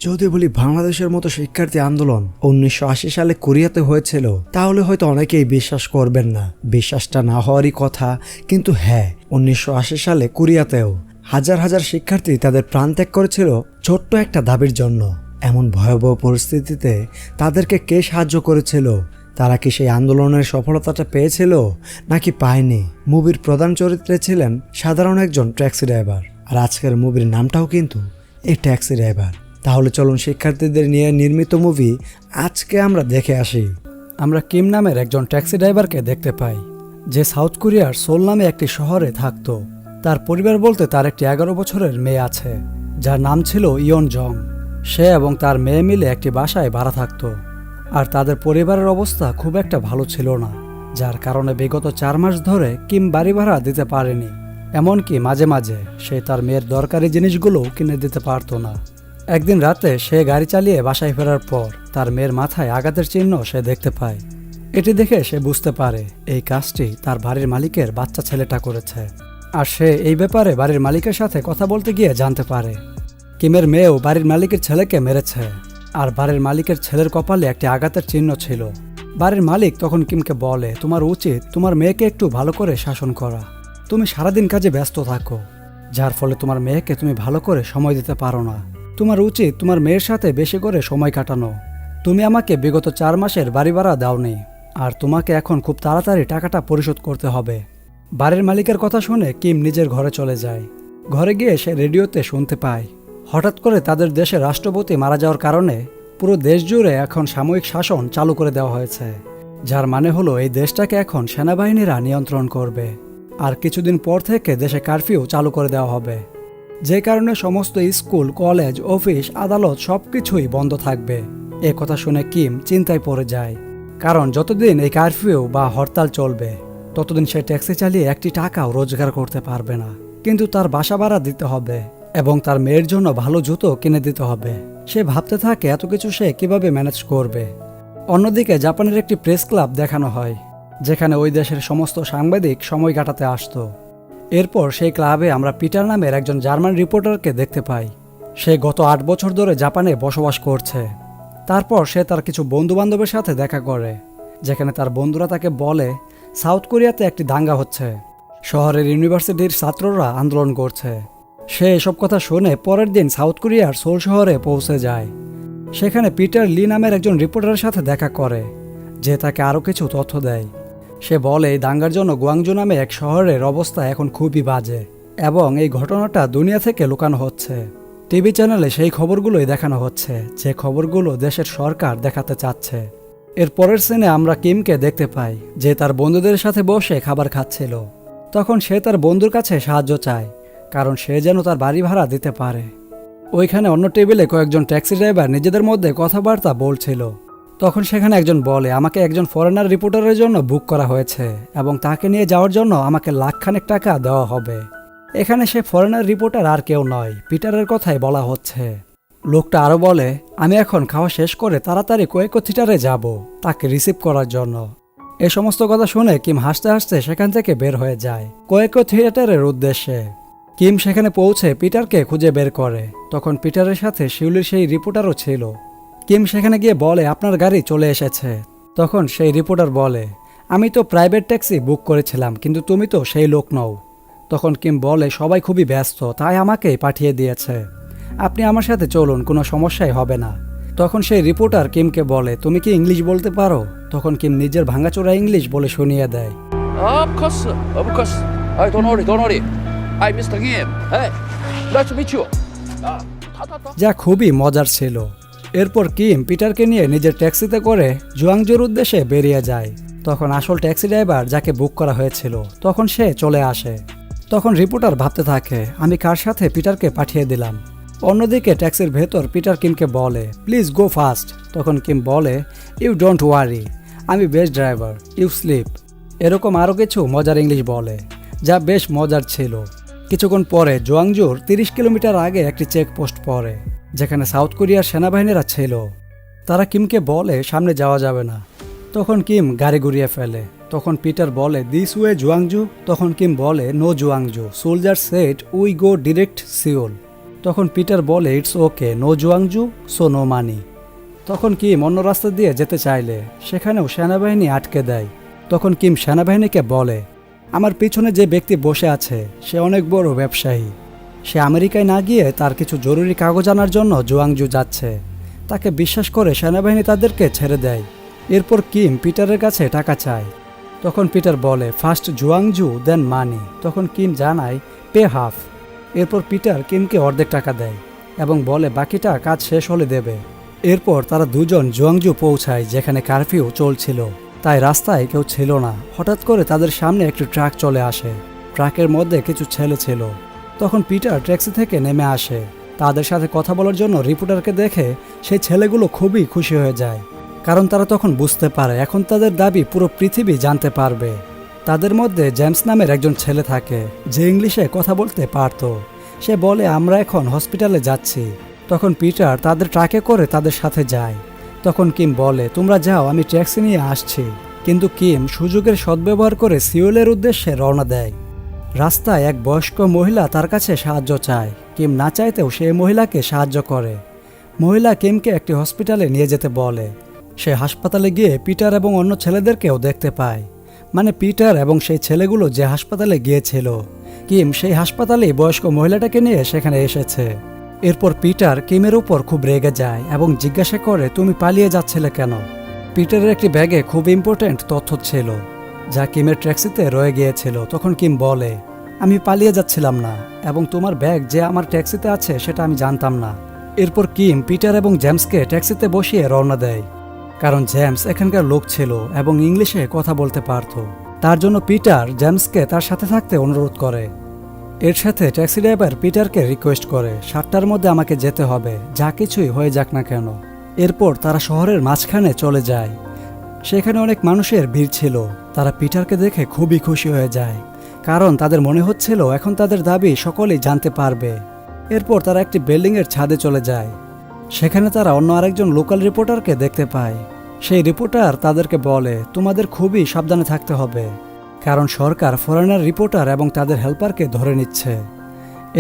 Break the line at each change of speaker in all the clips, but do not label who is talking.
যদি বলি বাংলাদেশের মতো শিক্ষার্থী আন্দোলন 1980 সালে কোরিয়াতে হয়েছিল, তাহলে হয়তো অনেকেই বিশ্বাস করবেন না। বিশ্বাসটা না হওয়ারই কথা, কিন্তু হ্যাঁ, 1980 সালে কোরিয়াতেও হাজার হাজার শিক্ষার্থী তাদের প্রাণ ত্যাগ করেছিল ছোট্ট একটা দাবির জন্য। এমন ভয়াবহ পরিস্থিতিতে তাদেরকে কে সাহায্য করেছিল? তারা কি সেই আন্দোলনের সফলতাটা পেয়েছিল নাকি পায়নি? মুভির প্রধান চরিত্রে ছিলেন সাধারণ একজন ট্যাক্সি ড্রাইভার, আর আজকের মুভির নামটাও কিন্তু এই ট্যাক্সি ড্রাইভার। তাহলে চলুন শিক্ষার্থীদের নিয়ে নির্মিত মুভি আজকে আমরা দেখে আসি।
আমরা কিম নামের একজন ট্যাক্সি ড্রাইভারকে দেখতে পাই, যে সাউথ কোরিয়ার সোল নামে একটি শহরে থাকতো। তার পরিবার বলতে তার একটি 11 বছরের মেয়ে আছে, যার নাম ছিল ইয়ন জং। সে এবং তার মেয়ে মিলে একটি বাসায় ভাড়া থাকতো, আর তাদের পরিবারের অবস্থা খুব একটা ভালো ছিল না, যার কারণে বিগত 4 মাস ধরে কিম বাড়ি ভাড়া দিতে পারেনি। এমনকি মাঝে মাঝে সে তার মেয়ের দরকারি জিনিসগুলো কিনে দিতে পারতো না। একদিন রাতে সে গাড়ি চালিয়ে বাসায় ফেরার পর তার মেয়ের মাথায় আঘাতের চিহ্ন সে দেখতে পায়। এটি দেখে সে বুঝতে পারে এই কাজটি তার বাড়ির মালিকের বাচ্চা ছেলেটা করেছে, আর সে এই ব্যাপারে বাড়ির মালিকের সাথে কথা বলতে গিয়ে জানতে পারে কিমের মেয়েও বাড়ির মালিকের ছেলেকে মেরেছে, আর বাড়ির মালিকের ছেলের কপালে একটি আঘাতের চিহ্ন ছিল। বাড়ির মালিক তখন কিমকে বলে, তোমার উচিত তোমার মেয়েকে একটু ভালো করে শাসন করা। তুমি সারাদিন কাজে ব্যস্ত থাকো, যার ফলে তোমার মেয়েকে তুমি ভালো করে সময় দিতে পারো না। তোমার উচিত তোমার মেয়ের সাথে বেশি করে সময় কাটানো। তুমি আমাকে বিগত 4 মাসের বাড়ি ভাড়া দাওনি, আর তোমাকে এখন খুব তাড়াতাড়ি টাকাটা পরিশোধ করতে হবে। বাড়ির মালিকের কথা শুনে কিম নিজের ঘরে চলে যায়। ঘরে গিয়ে সে রেডিওতে শুনতে পায় হঠাৎ করে তাদের দেশের রাষ্ট্রপতি মারা যাওয়ার কারণে পুরো দেশ জুড়ে এখন সাময়িক শাসন চালু করে দেওয়া হয়েছে, যার মানে হলো এই দেশটাকে এখন সেনাবাহিনীরা নিয়ন্ত্রণ করবে, আর কিছুদিন পর থেকে দেশে কারফিউ চালু করে দেওয়া হবে, যে কারণে সমস্ত স্কুল, কলেজ, অফিস, আদালত সবকিছুই বন্ধ থাকবে। এ কথা শুনে কিম চিন্তায় পড়ে যায়, কারণ যতদিন এই কারফিউ বা হরতাল চলবে ততদিন সে ট্যাক্সি চালিয়ে একটি টাকাও রোজগার করতে পারবে না। কিন্তু তার বাসা ভাড়া দিতে হবে এবং তার মেয়ের জন্য ভালো জুতো কিনে দিতে হবে। সে ভাবতে থাকে এত কিছু সে কিভাবে ম্যানেজ করবে। অন্যদিকে জাপানের একটি প্রেস ক্লাব দেখানো হয়, যেখানে ওই দেশের সমস্ত সাংবাদিক সময় কাটাতে আসতো। এরপর সেই ক্লাবে আমরা পিটার নামের একজন জার্মান রিপোর্টারকে দেখতে পাই। সে গত 8 বছর ধরে জাপানে বসবাস করছে। তারপর সে তার কিছু বন্ধু বান্ধবের সাথে দেখা করে, যেখানে তার বন্ধুরা তাকে বলে সাউথ কোরিয়াতে একটি দাঙ্গা হচ্ছে, শহরের ইউনিভার্সিটির ছাত্ররা আন্দোলন করছে। সে এসব কথা শুনে পরের দিন সাউথ কোরিয়ার সোল শহরে পৌঁছে যায়। সেখানে পিটার লি নামের একজন রিপোর্টারের সাথে দেখা করে, যে তাকে আরও কিছু তথ্য দেয়। সে বলে এই দাঙ্গার জন্য গুয়াংজু নামে এক শহরের অবস্থা এখন খুবই বাজে, এবং এই ঘটনাটা দুনিয়া থেকে লুকানো হচ্ছে। টিভি চ্যানেলে সেই খবরগুলোই দেখানো হচ্ছে, যে খবরগুলো দেশের সরকার দেখাতে চাচ্ছে। এর পরের সিনে আমরা কিমকে দেখতে পাই, যে তার বন্ধুদের সাথে বসে খাবার খাচ্ছিল। তখন সে তার বন্ধুর কাছে সাহায্য চায়, কারণ সে যেন তার বাড়ি ভাড়া দিতে পারে। ওইখানে অন্য টেবিলে কয়েকজন ট্যাক্সি ড্রাইভার নিজেদের মধ্যে কথাবার্তা বলছিল। তখন সেখানে একজন বলে, আমাকে একজন ফরেনার রিপোর্টারের জন্য বুক করা হয়েছে এবং তাকে নিয়ে যাওয়ার জন্য আমাকে লাখখানেক টাকা দেওয়া হবে। এখানে সে ফরেনার রিপোর্টার আর কেউ নয়, পিটারের কথাই বলা হচ্ছে। লোকটা আরও বলে, আমি এখন খাওয়া শেষ করে তাড়াতাড়ি কোয়েকো থিয়েটারে যাব তাকে রিসিভ করার জন্য। এই সমস্ত কথা শুনে কিম হাসতে হাসতে সেখান থেকে বের হয়ে যায় কোয়েকো থিয়েটারের উদ্দেশ্যে। কিম সেখানে পৌঁছে পিটারকে খুঁজে বের করে। তখন পিটারের সাথে শিউলির সেই রিপোর্টারও ছিল। কিম সেখানে গিয়ে বলে, আপনার গাড়ি চলে এসেছে। তখন সেই রিপোর্টার বলে, আমি তো প্রাইভেট ট্যাক্সি বুক করেছিলাম, কিন্তু তুমি তো সেই লোক নও। তখন কিম বলে, সবাই খুবই ব্যস্ত, তাই আমাকেই পাঠিয়ে দিয়েছে। আপনি আমার সাথে চলুন, কোনো সমস্যাই হবে না। তখন সেই রিপোর্টার কিমকে বলে, তুমি কি ইংলিশ বলতে পারো? তখন কিম নিজের ভাঙাচোরা ইংলিশ বলে শুনিয়ে দেয়।
Of course. Hey, don't worry. Hi, Mr. Kim. Hey, nice to meet you.
যা খুবই মজার ছিল। এরপর কিম পিটারকে নিয়ে নিজের ট্যাক্সিতে করে জুয়াংজুর উদ্দেশ্যে বেরিয়ে যায়। তখন আসল ট্যাক্সি ড্রাইভার যাকে বুক করা হয়েছিল তখন সে চলে আসে। তখন রিপোর্টার ভাবতে থাকে, আমি কার সাথে পিটারকে পাঠিয়ে দিলাম। অন্যদিকে ট্যাক্সির ভেতর পিটার কিমকে বলে, প্লিজ গো ফাস্ট। তখন কিম বলে, ইউ ডোন্ট ওয়ারি, আমি বেস্ট ড্রাইভার, ইউ স্লিপ। এরকম আরও কিছু মজার ইংলিশ বলে, যা বেশ মজার ছিল। কিছুক্ষণ পরে জুয়াংজুর 30 কিলোমিটার আগে একটি চেকপোস্ট পড়ে, যেখানে সাউথ কোরিয়ার সেনাবাহিনীরা ছিল। তারা কিমকে বলে সামনে যাওয়া যাবে না। তখন কিম গাড়ি ঘুরিয়ে ফেলে। তখন পিটার বলে, দিস ওয়ে জুয়াংজু। তখন কিম বলে, no Gwangju, soldier said we go direct Seoul. তখন পিটার বলে, it's okay, no Gwangju, so no money. তখন কিম অন্য রাস্তা দিয়ে যেতে চাইলে সেখানেও সেনাবাহিনী আটকে দেয়। তখন কিম সেনাবাহিনীকে বলে, আমার পিছনে যে ব্যক্তি বসে আছে সে অনেক বড় ব্যবসায়ী। সে আমেরিকায় না গিয়ে তার কিছু জরুরি কাগজ আনার জন্য জুয়াংজু যাচ্ছে। তাকে বিশ্বাস করে সেনাবাহিনী তাদেরকে ছেড়ে দেয়। এরপর কিম পিটারের কাছে টাকা চায়। তখন পিটার বলে, ফার্স্ট জুয়াংজু দেন মানি। তখন কিম জানায় পে হাফ। এরপর পিটার কিমকে অর্ধেক টাকা দেয় এবং বলে বাকিটা কাজ শেষ হলে দেবে। এরপর তারা দুজন জুয়াংজু পৌঁছায় যেখানে কারফিউ চলছিল, তাই রাস্তায় কেউ ছিল না। হঠাৎ করে তাদের সামনে একটি ট্রাক চলে আসে। ট্রাকের মধ্যে কিছু ছেলে ছিল। তখন পিটার ট্যাক্সি থেকে নেমে আসে। তাদের সাথে কথা বলার জন্য রিপোর্টারকে দেখে সেই ছেলেগুলো খুবই খুশি হয়ে যায়, কারণ তারা তখন বুঝতে পারে এখন তাদের দাবি পুরো পৃথিবী জানতে পারবে। তাদের মধ্যে জেমস নামের একজন ছেলে থাকে যে ইংলিশে কথা বলতে পারত। সে বলে, আমরা এখন হসপিটালে যাচ্ছি। তখন পিটার তাদের ট্রাকে করে তাদের সাথে যায়। তখন কিম বলে, তোমরা যাও, আমি ট্যাক্সি নিয়ে আসছি। কিন্তু কিম সুযোগের সদ্ব্যবহার করে সিওলের উদ্দেশ্যে রওনা দেয়। রাস্তায় এক বয়স্ক মহিলা তার কাছে সাহায্য চায়। কিম না চাইতেও সে মহিলাকে সাহায্য করে। মহিলা কিমকে একটি হসপিটালে নিয়ে যেতে বলে। সে হাসপাতালে গিয়ে পিটার এবং অন্য ছেলেদেরকেও দেখতে পায়। মানে পিটার এবং সেই ছেলেগুলো যে হাসপাতালে গিয়েছিল, কিম সেই হাসপাতালেই বয়স্ক মহিলাটাকে নিয়ে সেখানে এসেছে। এরপর পিটার কিমের উপর খুব রেগে যায় এবং জিজ্ঞাসা করে, তুমি পালিয়ে যাচ্ছিলে কেন? পিটারের একটি ব্যাগে খুব ইম্পর্ট্যান্ট তথ্য ছিল যা কিমের ট্যাক্সিতে রয়ে গিয়েছিল। তখন কিম বলে, আমি পালিয়ে যাচ্ছিলাম না এবং তোমার ব্যাগ যে আমার ট্যাক্সিতে আছে সেটা আমি জানতাম না। এরপর কিম পিটার এবং জেমসকে ট্যাক্সিতে বসিয়ে রওনা দেয়, কারণ জেমস এখানকার লোক ছিল এবং ইংলিশে কথা বলতে পারত। তার জন্য পিটার জেমসকে তার সাথে থাকতে অনুরোধ করে। এর সাথে ট্যাক্সি ড্রাইভার পিটারকে রিকোয়েস্ট করে, 7টার মধ্যে আমাকে যেতে হবে, যা কিছুই হয়ে যাক না কেন। এরপর তারা শহরের মাঝখানে চলে যায়। সেখানে অনেক মানুষের ভিড় ছিল। তারা পিটারকে দেখে খুবই খুশি হয়ে যায়, কারণ তাদের মনে হচ্ছিল এখন তাদের দাবি সকলেই জানতে পারবে। এরপর তারা একটি বিল্ডিংয়ের ছাদে চলে যায়। সেখানে তারা অন্য আরেকজন লোকাল রিপোর্টারকে দেখতে পায়। সেই রিপোর্টার তাদেরকে বলে, তোমাদের খুবই সাবধানে থাকতে হবে, কারণ সরকার ফরেনার রিপোর্টার এবং তাদের হেল্পারকে ধরে নিচ্ছে।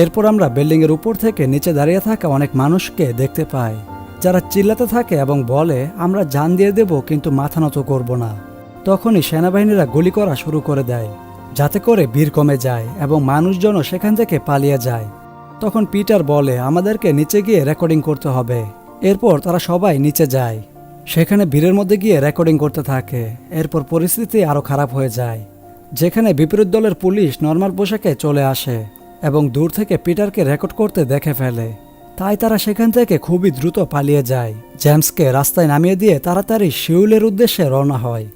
এরপর আমরা বিল্ডিংয়ের উপর থেকে নিচে দাঁড়িয়ে থাকা অনেক মানুষকে দেখতে পাই, যারা চিল্লাতে থাকে এবং বলে, আমরা জান দিয়ে দেব কিন্তু মাথা নত করব না। তখনই সেনাবাহিনীরা গুলি করা শুরু করে দেয়, যাতে করে ভিড় কমে যায় এবং মানুষজনও সেখান থেকে পালিয়ে যায়। তখন পিটার বলে, আমাদেরকে নিচে গিয়ে রেকর্ডিং করতে হবে। এরপর তারা সবাই নিচে যায়। সেখানে ভিড়ের মধ্যে গিয়ে রেকর্ডিং করতে থাকে। এরপর পরিস্থিতি আরও খারাপ হয়ে যায়, যেখানে বিপরীত দলের পুলিশ নর্মাল পোশাকে চলে আসে এবং দূর থেকে পিটারকে রেকর্ড করতে দেখে ফেলে। তাই তারা সেখান থেকে খুবই দ্রুত পালিয়ে যায়। জেমসকে রাস্তায় নামিয়ে দিয়ে তাড়াতাড়ি সিউলের উদ্দেশ্যে রওনা হয়।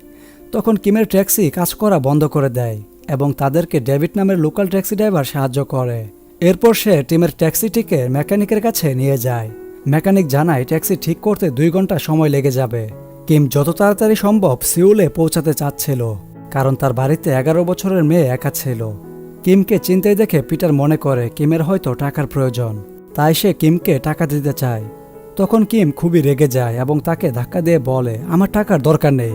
তখন কিমের ট্যাক্সি কাজ করা বন্ধ করে দেয় এবং তাদেরকে ডেভিড নামের লোকাল ট্যাক্সি ড্রাইভার সাহায্য করে। এরপর সে টিমের ট্যাক্সিটিকে মেকানিকের কাছে নিয়ে যায়। মেকানিক জানায় ট্যাক্সি ঠিক করতে 2 ঘন্টা সময় লেগে যাবে। কিম যত তাড়াতাড়ি সম্ভব সিউলে পৌঁছাতে চাচ্ছিল, কারণ তার বাড়িতে 11 বছরের মেয়ে একা ছিল। কিমকে চিন্তায় দেখে পিটার মনে করে কিমের হয়তো টাকার প্রয়োজন, তাই সে কিমকে টাকা দিতে চায়। তখন কিম খুবই রেগে যায় এবং তাকে ধাক্কা দিয়ে বলে, আমার টাকার দরকার নেই।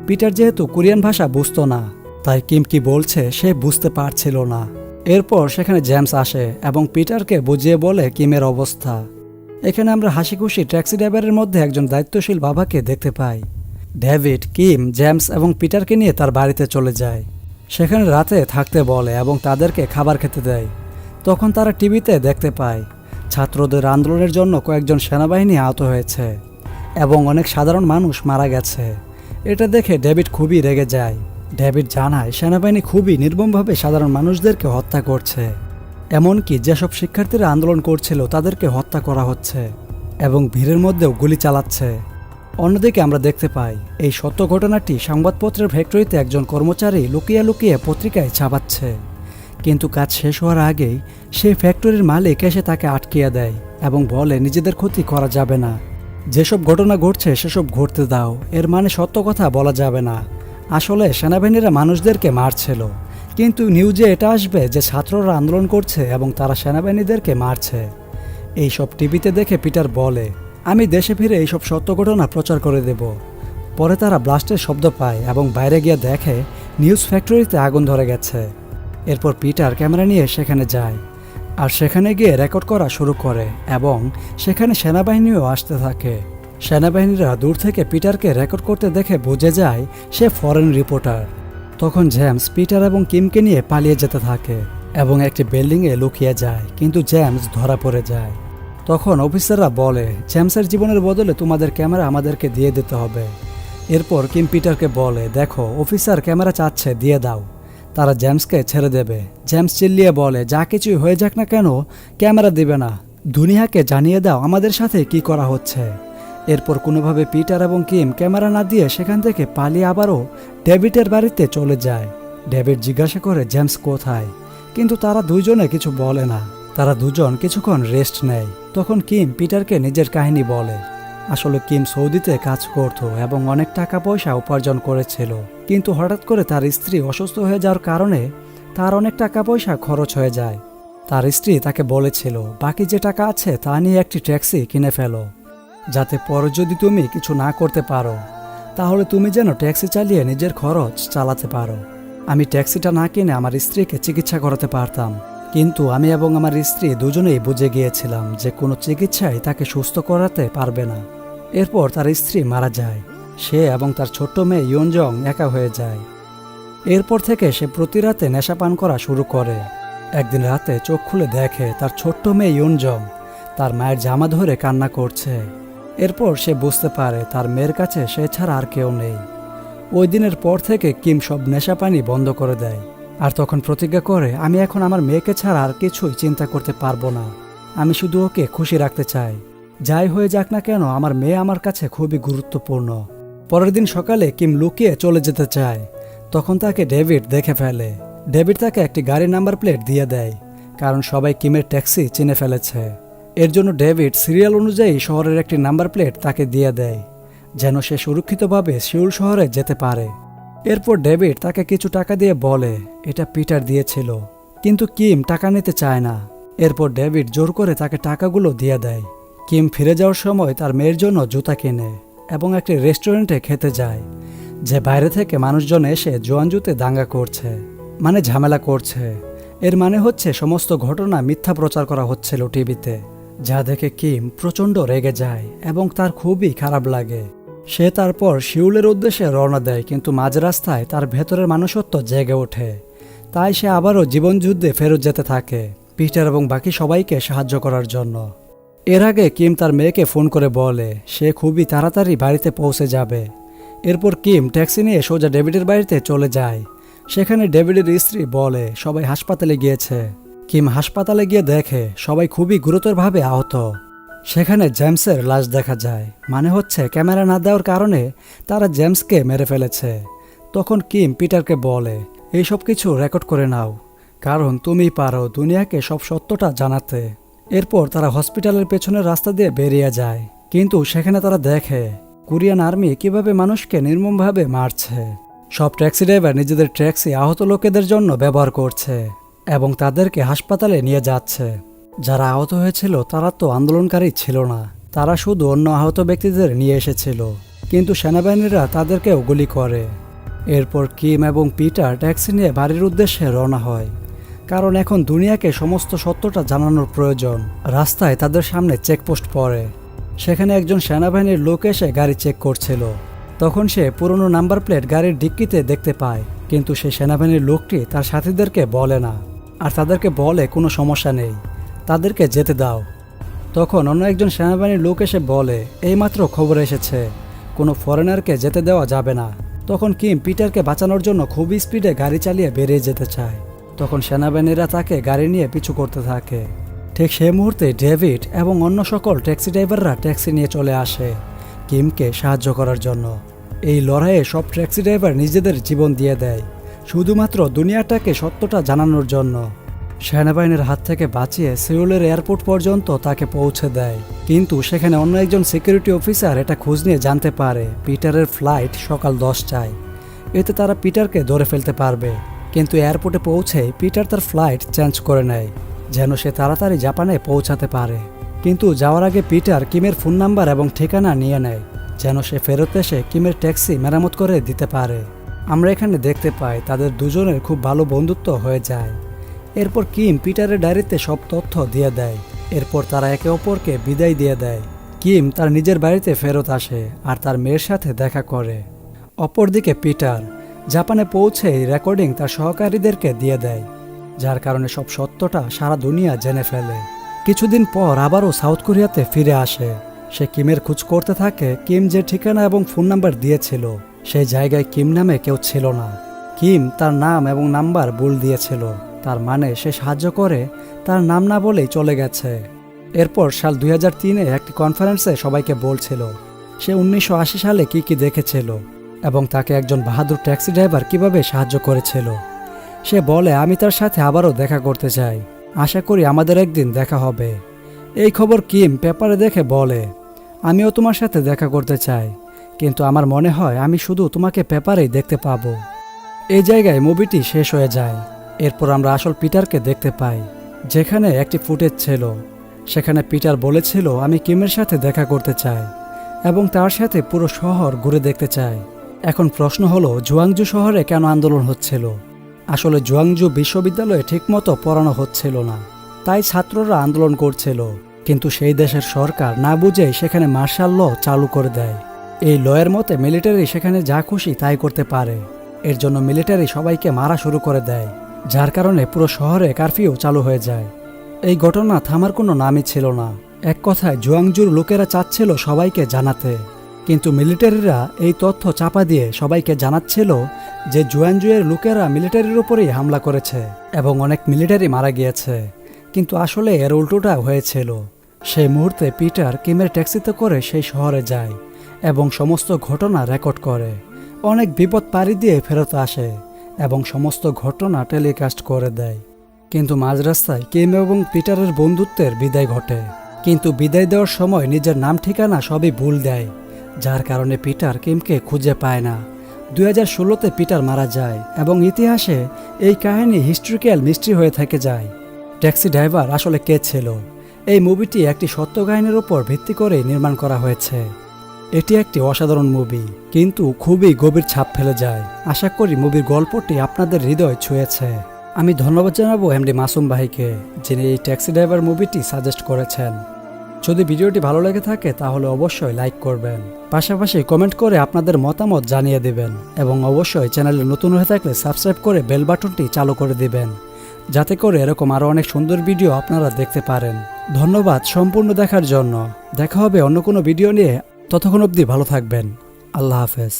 পিটার যেহেতু কোরিয়ান ভাষা বুঝতো না, তাই কিম কি বলছে সে বুঝতে পারছিল না। এরপর সেখানে জেমস আসে এবং পিটারকে বুঝিয়ে বলে কিমের অবস্থা। এখানে আমরা হাসি খুশি ট্যাক্সি ড্রাইভারের মধ্যে একজন দায়িত্বশীল বাবাকে দেখতে পাই। ডেভিড, কিম, জেমস এবং পিটারকে নিয়ে তার বাড়িতে চলে যায়। সেখানে রাতে থাকতে বলে এবং তাদেরকে খাবার খেতে দেয়। তখন তারা টিভিতে দেখতে পায় ছাত্রদের আন্দোলনের জন্য কয়েকজন সেনাবাহিনী আহত হয়েছে এবং অনেক সাধারণ মানুষ মারা গেছে। এটা দেখে ডেভিড খুবই রেগে যায়। ডেভিড জানায় সেনাবাহিনী খুবই নির্মমভাবে সাধারণ মানুষদেরকে হত্যা করছে, এমনকি যেসব শিক্ষার্থীরা আন্দোলন করছিল তাদেরকে হত্যা করা হচ্ছে এবং ভিড়ের মধ্যেও গুলি চালাচ্ছে। অন্যদিকে আমরা দেখতে পাই এই সত্য ঘটনাটি সংবাদপত্রের ফ্যাক্টরিতে একজন কর্মচারী লুকিয়ে লুকিয়ে পত্রিকায় ছাপাচ্ছে, কিন্তু কাজ শেষ হওয়ার আগেই সেই ফ্যাক্টরির মালিক এসে তাকে আটকিয়ে দেয় এবং বলে নিজেদের ক্ষতি করা যাবে না, যেসব ঘটনা ঘটছে সেসব ঘটতে দাও। এর মানে সত্য কথা বলা যাবে না। আসলে সেনাবাহিনীরা মানুষদেরকে মারছিল, কিন্তু নিউজে এটা আসবে যে ছাত্ররা আন্দোলন করছে এবং তারা সেনাবাহিনীদেরকে মারছে। এইসব টিভিতে দেখে পিটার বলে, আমি দেশে ফিরে এইসব সত্য ঘটনা প্রচার করে দেব। পরে তারা ব্লাস্টের শব্দ পায় এবং বাইরে গিয়ে দেখে নিউজ ফ্যাক্টরিতে আগুন ধরে গেছে। এরপর পিটার ক্যামেরা নিয়ে সেখানে যায়। আর সেখানে গিয়ে রেকর্ড করা শুরু করে এবং সেখানে সেনাবাহিনীও আসতে থাকে। সেনাবাহিনীরা দূর থেকে পিটারকে রেকর্ড করতে দেখে বুঝে যায় সে ফরেন রিপোর্টার। তখন জেমস পিটার এবং কিমকে নিয়ে পালিয়ে যেতে থাকে এবং একটি বিল্ডিংয়ে লুকিয়ে যায়, কিন্তু জেমস ধরা পড়ে যায়। তখন অফিসাররা বলে, জেমসের জীবনের বদলে তোমাদের ক্যামেরা আমাদেরকে দিয়ে দিতে হবে। এরপর কিম পিটারকে বলে, দেখো অফিসার ক্যামেরা চাচ্ছে, দিয়ে দাও। তারা জেমসকে ছেড়ে দেবে। জেমস চিল্লিয়ে বলে, যা কিছুই হয়ে যাক না কেন ক্যামেরা দিবে না, দুনিয়াকে জানিয়ে দাও আমাদের সাথে কি করা হচ্ছে। এরপর কোনোভাবে পিটার এবং কিম ক্যামেরা না দিয়ে সেখান থেকে পালিয়ে আবারও ডেভিডের বাড়িতে চলে যায়। ডেভিড জিজ্ঞাসা করে জেমস কোথায়, কিন্তু তারা দুইজনে কিছু বলে না। তারা দুজন কিছুক্ষণ রেস্ট নেয়। তখন কিম পিটারকে নিজের কাহিনী বলে। আসলে কিম সৌদিতে কাজ করত এবং অনেক টাকা পয়সা উপার্জন করেছিল, কিন্তু হঠাৎ করে তার স্ত্রী অসুস্থ হয়ে যাওয়ার কারণে তার অনেক টাকা পয়সা খরচ হয়ে যায়। তার স্ত্রী তাকে বলেছিল, বাকি যে টাকা আছে তা নিয়ে একটি ট্যাক্সি কিনে ফেলো, যাতে পরে যদি তুমি কিছু না করতে পারো তাহলে তুমি যেন ট্যাক্সি চালিয়ে নিজের খরচ চালাতে পারো। আমি ট্যাক্সিটা না কিনে আমার স্ত্রীকে চিকিৎসা করাতে পারতাম, কিন্তু আমি এবং আমার স্ত্রী দুজনেই বুঝে গিয়েছিলাম যে কোনো চিকিৎসাই তাকে সুস্থ করাতে পারবে না। এরপর তার স্ত্রী মারা যায়। সে এবং তার ছোট্ট মেয়ে ইয়নজং একা হয়ে যায়। এরপর থেকে সে প্রতি রাতে নেশা পান করা শুরু করে। একদিন রাতে চোখ খুলে দেখে তার ছোট্ট মেয়ে ইয়নজং তার মায়ের জামা ধরে কান্না করছে। এরপর সে বুঝতে পারে তার মেয়ের কাছে সে ছাড়া আর কেউ নেই। ওই দিনের পর থেকে কিম সব নেশা পানি বন্ধ করে দেয়, আর তখন প্রতিজ্ঞা করে, আমি এখন আমার মেয়েকে ছাড়া আর কিছুই চিন্তা করতে পারবো না। আমি শুধু ওকে খুশি রাখতে চাই। যাই হয়ে যাক না কেন আমার মেয়ে আমার কাছে খুবই গুরুত্বপূর্ণ। পরের দিন সকালে কিম লুকিয়ে চলে যেতে চায়। তখন তাকে ডেভিড দেখে ফেলে। ডেভিড তাকে একটি গাড়ির নাম্বার প্লেট দিয়ে দেয়, কারণ সবাই কিমের ট্যাক্সি চিনে ফেলেছে। এর জন্য ডেভিড সিরিয়াল অনুযায়ী শহরের একটি নাম্বার প্লেট তাকে দিয়ে দেয়, যেন সে সুরক্ষিতভাবে সিউল শহরে যেতে পারে। এরপর ডেভিড তাকে কিছু টাকা দিয়ে বলে এটা পিটার দিয়েছিল, কিন্তু কিম টাকা নিতে চায় না। এরপর ডেভিড জোর করে তাকে টাকাগুলো দিয়ে দেয়। কিম ফিরে যাওয়ার সময় তার মেয়ের জন্য জুতা কিনে এবং একটি রেস্টুরেন্টে খেতে যায়, যে বাইরে থেকে মানুষজন এসে জোয়ান জুতে দাঙ্গা করছে, মানে ঝামেলা করছে। এর মানে হচ্ছে সমস্ত ঘটনা মিথ্যা প্রচার করা হচ্ছিল টিভিতে, যা দেখে কিম প্রচণ্ড রেগে যায় এবং তার খুবই খারাপ লাগে। সে তারপর সিউলের উদ্দেশ্যে রওনা দেয়, কিন্তু মাঝ রাস্তায় তার ভেতরের মানুষত্ব জেগে ওঠে। তাই সে আবারও জীবনযুদ্ধে ফেরত যেতে থাকে, পিটার এবং বাকি সবাইকে সাহায্য করার জন্য। এর আগে কিম তার মেয়েকে ফোন করে বলে সে খুবই তাড়াতাড়ি বাড়িতে পৌঁছে যাবে। এরপর কিম ট্যাক্সি নিয়ে সোজা ডেভিডের বাড়িতে চলে যায়। সেখানে ডেভিডের স্ত্রী বলে সবাই হাসপাতালে গিয়েছে। কিম হাসপাতালে গিয়ে দেখে সবাই খুবই গুরুতরভাবে আহত। সেখানে জেমসের লাশ দেখা যায়, মানে হচ্ছে ক্যামেরা না দেওয়ার কারণে তারা জেমসকে মেরে ফেলেছে। তখন কিম পিটারকে বলে এইসব কিছু রেকর্ড করে নাও, কারণ তুমি পারো দুনিয়াকে সব সত্যটা জানাতে। এরপর তারা হসপিটালের পেছনের রাস্তা দিয়ে বেরিয়ে যায়, কিন্তু সেখানে তারা দেখে কোরিয়ান আর্মি কিভাবে মানুষকে নির্মমভাবে মারছে। সব ট্যাক্সি ড্রাইভার নিজেদের ট্যাক্সি আহত লোকেদের জন্য ব্যবহার করছে এবং তাদেরকে হাসপাতালে নিয়ে যাচ্ছে। যারা আহত হয়েছিল তারা তো আন্দোলনকারী ছিল না, তারা শুধু অন্য আহত ব্যক্তিদের নিয়ে এসেছিল, কিন্তু সেনাবাহিনীরা তাদেরকেও গুলি করে। এরপর কিম এবং পিটার ট্যাক্সি নিয়ে বাড়ির উদ্দেশ্যে রওনা হয়, কারণ এখন দুনিয়াকে সমস্ত সত্যটা জানানোর প্রয়োজন। রাস্তায় তাদের সামনে চেকপোস্ট পড়ে। সেখানে একজন সেনাবাহিনীর লোক এসে গাড়ি চেক করছিল। তখন সে পুরনো নাম্বার প্লেট গাড়ির ডিক্কিতে দেখতে পায়, কিন্তু সেই সেনাবাহিনীর লোকটি তার সাথীদেরকে বলে না, আর তাদেরকে বলে কোনো সমস্যা নেই, তাদেরকে যেতে দাও। তখন অন্য একজন সেনাবাহিনীর লোক এসে বলে এইমাত্র খবর এসেছে কোনো ফরেনারকে যেতে দেওয়া যাবে না। তখন কিম পিটারকে বাঁচানোর জন্য খুব স্পিডে গাড়ি চালিয়ে বেরিয়ে যেতে চায়। তখন সেনাবাহিনীরা তাকে গাড়ি নিয়ে পিছু করতে থাকে। ঠিক সেই মুহূর্তে ডেভিড এবং অন্য সকল ট্যাক্সি ড্রাইভাররা ট্যাক্সি নিয়ে চলে আসে কিমকে সাহায্য করার জন্য। এই লড়াইয়ে সব ট্যাক্সি ড্রাইভার নিজেদের জীবন দিয়ে দেয়, শুধুমাত্র দুনিয়াটাকে সত্যটা জানানোর জন্য। সেনাবাহিনীর হাত থেকে বাঁচিয়ে সিউলের এয়ারপোর্ট পর্যন্ত তাকে পৌঁছে দেয়, কিন্তু সেখানে অন্য একজন সিকিউরিটি অফিসার এটা খোঁজ নিয়ে জানতে পারে পিটারের ফ্লাইট সকাল 10টায়। এতে তারা পিটারকে ধরে ফেলতে পারবে, কিন্তু এয়ারপোর্টে পৌঁছে পিটার তার ফ্লাইট চেঞ্জ করে নেয় যেন সে তাড়াতাড়ি জাপানে পৌঁছাতে পারে। কিন্তু যাওয়ার আগে পিটার কিমের ফোন নাম্বার এবং ঠিকানা নিয়ে নেয় যেন সে ফেরত এসে কিমের ট্যাক্সি মেরামত করে দিতে পারে। আমরা এখানে দেখতে পাই তাদের দুজনের খুব ভালো বন্ধুত্ব হয়ে যায়। এরপর কিম পিটারের ডায়েরিতে সব তথ্য দিয়ে দেয়। এরপর তারা একে অপরকে বিদায় দিয়ে দেয়। কিম তার নিজের বাড়িতে ফেরত আসে আর তার মেয়ের সাথে দেখা করে। অপরদিকে পিটার জাপানে পৌঁছে এই রেকর্ডিং তার সহকারীদেরকে দিয়ে দেয়, যার কারণে সব সত্যটা সারা দুনিয়া জেনে ফেলে। কিছুদিন পর আবারও সাউথ কোরিয়াতে ফিরে আসে। সে কিমের খোঁজ করতে থাকে। কিম যে ঠিকানা এবং ফোন নাম্বার দিয়েছিল সেই জায়গায় কিম নামে কেউ ছিল না। কিম তার নাম এবং নাম্বার ভুল দিয়েছিল, তার মানে সে সাহায্য করে তার নাম না বলেই চলে গেছে। এরপর সাল 2003-এ একটি কনফারেন্সে সবাইকে বলছিল সে 1980 সালে কি দেখেছিল এবং তাকে একজন বাহাদুর ট্যাক্সি ড্রাইভার কিভাবে সাহায্য করেছিল। সে বলে, আমি তার সাথে আবারও দেখা করতে চাই, আশা করি আমাদের একদিন দেখা হবে। এই খবর কিম পেপারে দেখে বলে, আমিও তোমার সাথে দেখা করতে চাই, কিন্তু আমার মনে হয় আমি শুধু তোমাকে পেপারেই দেখতে পাবো। এই জায়গায় মুভিটি শেষ হয়ে যায়। এরপর আমরা আসল পিটারকে দেখতে পাই, যেখানে একটি ফুটেজ ছিল। সেখানে পিটার বলেছিল, আমি কিমের সাথে দেখা করতে চাই এবং তার সাথে পুরো শহর ঘুরে দেখতে চাই। এখন প্রশ্ন হলো, জুয়াংজু শহরে কেন আন্দোলন হচ্ছিল? আসলে জুয়াংজু বিশ্ববিদ্যালয়ে ঠিকমতো পড়ানো হচ্ছিল না, তাই ছাত্ররা আন্দোলন করছিল। কিন্তু সেই দেশের সরকার না বুঝেই সেখানে মার্শাল ল চালু করে দেয়। এই লয়ের মতে মিলিটারি সেখানে যা খুশি তাই করতে পারে। এর জন্য মিলিটারি সবাইকে মারা শুরু করে দেয়, যার কারণে পুরো শহরে কারফিউ চালু হয়ে যায়। এই ঘটনা থামার কোনো নামই ছিল না। এক কথায় জুয়াংজুর লোকেরা চাচ্ছিল সবাইকে জানাতে, কিন্তু মিলিটারিরা এই তথ্য চাপা দিয়ে সবাইকে জানাচ্ছিল যে জুয়াংজুয়ের লোকেরা মিলিটারির উপরেই হামলা করেছে এবং অনেক মিলিটারি মারা গিয়েছে। কিন্তু আসলে এর উল্টোটা হয়েছিল। সেই মুহূর্তে পিটার কিমের ট্যাক্সিতে করে সেই শহরে যায় এবং সমস্ত ঘটনা রেকর্ড করে। অনেক বিপদ পাড়ি দিয়ে ফেরত আসে এবং সমস্ত ঘটনা টেলিকাস্ট করে দেয়। কিন্তু মাঝ রাস্তায় কিম এবং পিটারের বন্ধুত্বের বিদায় ঘটে। কিন্তু বিদায় দেওয়ার সময় নিজের নাম ঠিকানা সবই ভুল দেয়, যার কারণে পিটার কিমকে খুঁজে পায় না। 2016-তে পিটার মারা যায় এবং ইতিহাসে এই কাহিনী হিস্ট্রিক্যাল মিস্ট্রি হয়ে থেকে যায়। ট্যাক্সি ড্রাইভার আসলে কে ছিল? এই মুভিটি একটি সত্য কাহিনীর উপর ভিত্তি করে নির্মাণ করা হয়েছে। এটি একটি অসাধারণ মুভি, কিন্তু খুবই গভীর ছাপ ফেলে যায়। আশা করি মুভির গল্পটি আপনাদের হৃদয় ছুঁয়েছে। আমি ধন্যবাদ জানাবো এমডি মাসুম ভাইকে, যিনি এই ট্যাক্সি ড্রাইভার মুভিটি সাজেস্ট করেছেন। যদি ভিডিওটি ভালো লেগে থাকে তাহলে অবশ্যই লাইক করবেন, পাশাপাশি কমেন্ট করে আপনাদের মতামত জানিয়ে দিবেন এবং অবশ্যই চ্যানেলে নতুন হয়ে থাকলে সাবস্ক্রাইব করে বেল বাটনটি চালু করে দিবেন, যাতে করে এরকম আরও অনেক সুন্দর ভিডিও আপনারা দেখতে পারেন। ধন্যবাদ সম্পূর্ণ দেখার জন্য। দেখা হবে অন্য কোনো ভিডিও নিয়ে। ততক্ষণ অবধি ভালো থাকবেন। আল্লাহ হাফেজ।